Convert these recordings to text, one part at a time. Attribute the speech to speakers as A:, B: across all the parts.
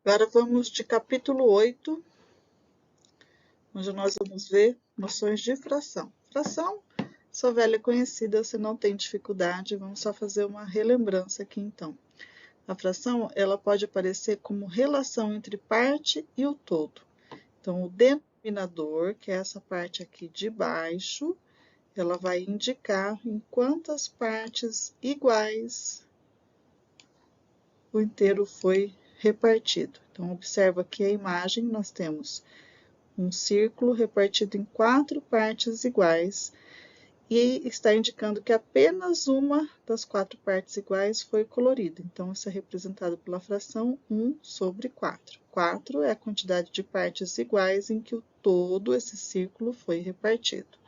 A: Agora vamos de capítulo 8, onde nós vamos ver noções de fração. Fração, sua velha conhecida, você não tem dificuldade, vamos só fazer uma relembrança aqui então. A fração, ela pode aparecer como relação entre parte e o todo. Então, o denominador, que é essa parte aqui de baixo, ela vai indicar em quantas partes iguais o inteiro foi repartido. Então, observa aqui a imagem, nós temos um círculo repartido em 4 partes iguais e está indicando que apenas uma das 4 partes iguais foi colorida. Então, isso é representado pela fração 1 sobre 4. 4 é a quantidade de partes iguais em que o todo, esse círculo, foi repartido.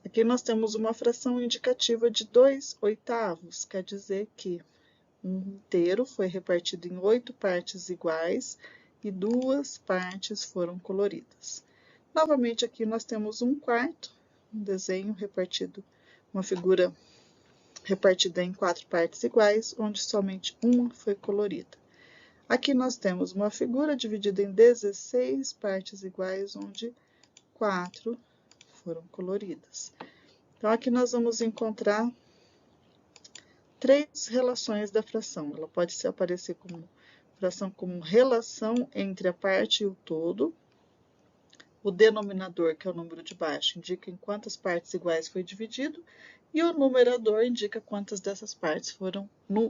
A: Aqui nós temos uma fração indicativa de 2/8, quer dizer que um inteiro foi repartido em 8 partes iguais e 2 partes foram coloridas. Novamente, aqui nós temos 1/4, um desenho repartido, uma figura repartida em 4 partes iguais, onde somente uma foi colorida. Aqui nós temos uma figura dividida em 16 partes iguais, onde 4 foram coloridas. Então, aqui nós vamos encontrar 3 relações da fração. Ela pode se aparecer como fração como relação entre a parte e o todo. O denominador, que é o número de baixo, indica em quantas partes iguais foi dividido. E o numerador indica quantas dessas partes foram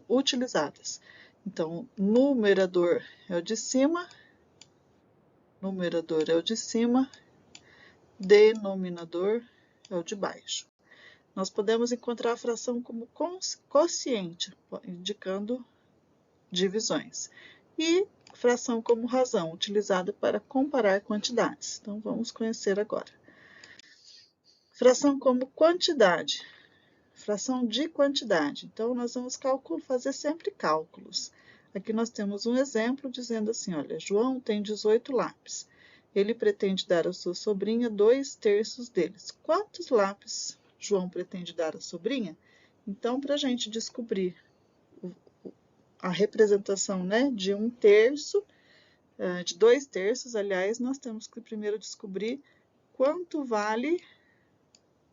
A: utilizadas. Então, numerador é o de cima, numerador é o de cima, denominador é o de baixo. Nós podemos encontrar a fração como quociente, indicando divisões. E fração como razão, utilizada para comparar quantidades. Então, vamos conhecer agora. Fração como quantidade. Fração de quantidade. Então, nós vamos fazer sempre cálculos. Aqui nós temos um exemplo dizendo assim, olha, João tem 18 lápis. Ele pretende dar à sua sobrinha 2/3 deles. Quantos lápis João pretende dar à sobrinha? Então, para a gente descobrir a representação, né, de 1/3, de 2/3, aliás, nós temos que primeiro descobrir quanto vale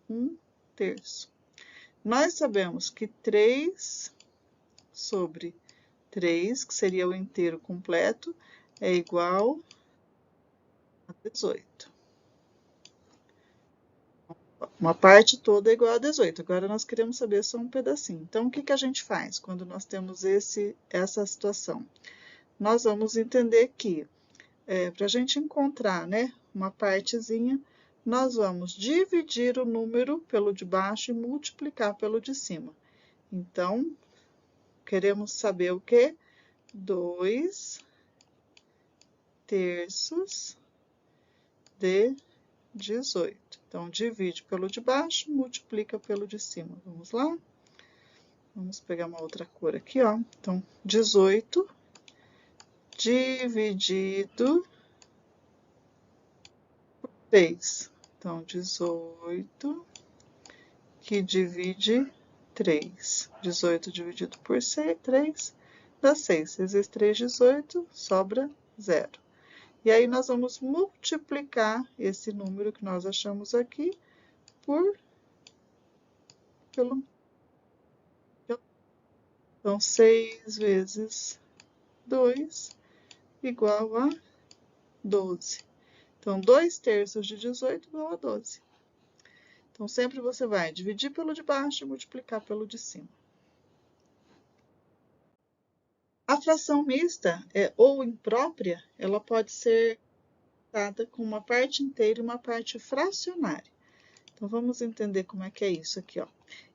A: 1/3. Nós sabemos que 3 sobre 3, que seria o inteiro completo, é igual a 18. Uma parte toda é igual a 18. Agora, nós queremos saber só um pedacinho. Então, o que a gente faz quando nós temos essa situação? Nós vamos entender que, para a gente encontrar, né, uma partezinha, nós vamos dividir o número pelo de baixo e multiplicar pelo de cima. Então, queremos saber o quê? 2/3 de 18. Então, divide pelo de baixo, multiplica pelo de cima. Vamos lá? Vamos pegar uma outra cor aqui, ó. Então, 18 dividido por 3. Então, 18 que divide 3. 18 dividido por 3 dá 6. 6 vezes 3, 18, sobra 0. E aí, nós vamos multiplicar esse número que nós achamos aqui pelo. Então, 6 vezes 2 igual a 12. Então, 2/3 de 18 igual a 12. Então, sempre você vai dividir pelo de baixo e multiplicar pelo de cima. A fração mista, ou imprópria, ela pode ser dada com uma parte inteira e uma parte fracionária. Então, vamos entender como é que é isso aqui, ó.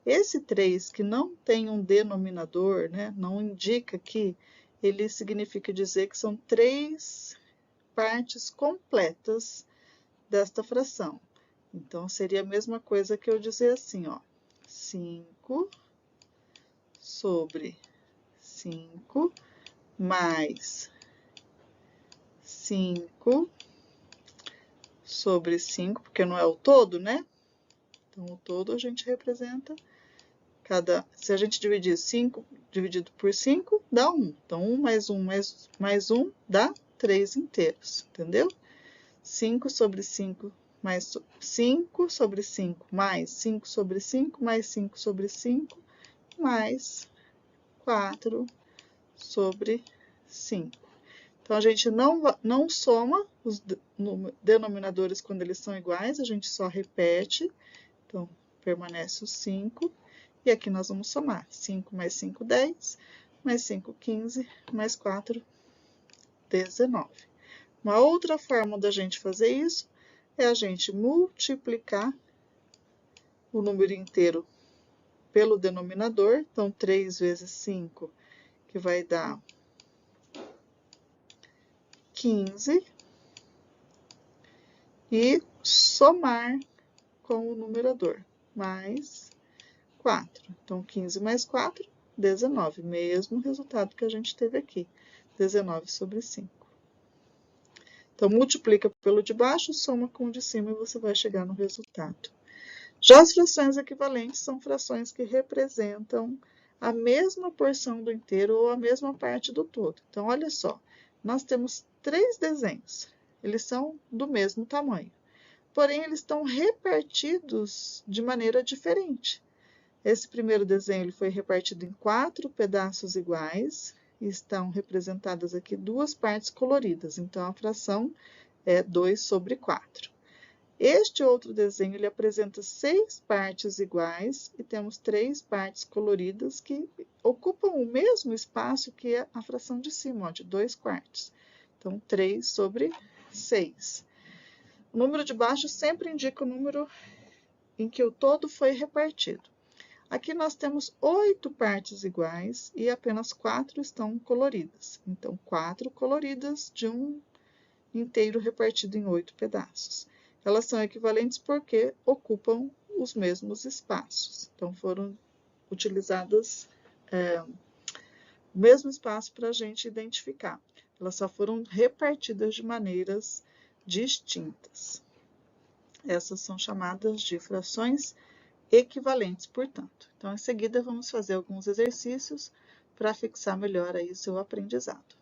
A: Esse 3 que não tem um denominador, né, não indica aqui, ele significa dizer que são 3 partes completas desta fração. Então, seria a mesma coisa que eu dizer assim, ó, 5 sobre 5 mais 5 sobre 5, porque não é o todo, né? Então, o todo a gente representa Se a gente dividir 5 dividido por 5, dá 1. Então, 1 mais 1 mais 1 dá 3 inteiros, entendeu? 5 sobre 5 mais 5 sobre 5 mais 5 sobre 5 mais 5 sobre 5 mais 4 sobre 5. Então, a gente não soma os denominadores quando eles são iguais, a gente só repete. Então, permanece o 5. E aqui nós vamos somar. 5 mais 5, 10. Mais 5, 15. Mais 4, 19. Uma outra forma da gente fazer isso é a gente multiplicar o número inteiro pelo denominador. Então, 3 vezes 5, que vai dar 15. E somar com o numerador, mais 4. Então, 15 mais 4, 19. Mesmo resultado que a gente teve aqui, 19 sobre 5. Então, multiplica pelo de baixo, soma com o de cima e você vai chegar no resultado. Já as frações equivalentes são frações que representam a mesma porção do inteiro ou a mesma parte do todo. Então, olha só, nós temos 3 desenhos. Eles são do mesmo tamanho, porém, eles estão repartidos de maneira diferente. Esse primeiro desenho ele foi repartido em 4 pedaços iguais, e estão representadas aqui 2 partes coloridas, então a fração é 2 sobre 4. Este outro desenho ele apresenta 6 partes iguais e temos 3 partes coloridas que ocupam o mesmo espaço que a fração de cima, ó, de 2/4. Então, 3 sobre 6. O número de baixo sempre indica o número em que o todo foi repartido. Aqui nós temos 8 partes iguais e apenas 4 estão coloridas. Então, 4 coloridas de um inteiro repartido em 8 pedaços. Elas são equivalentes porque ocupam os mesmos espaços. Então, foram utilizadas o mesmo espaço para a gente identificar. Elas só foram repartidas de maneiras distintas. Essas são chamadas de frações equivalentes, portanto. Então, em seguida, vamos fazer alguns exercícios para fixar melhor aí o seu aprendizado.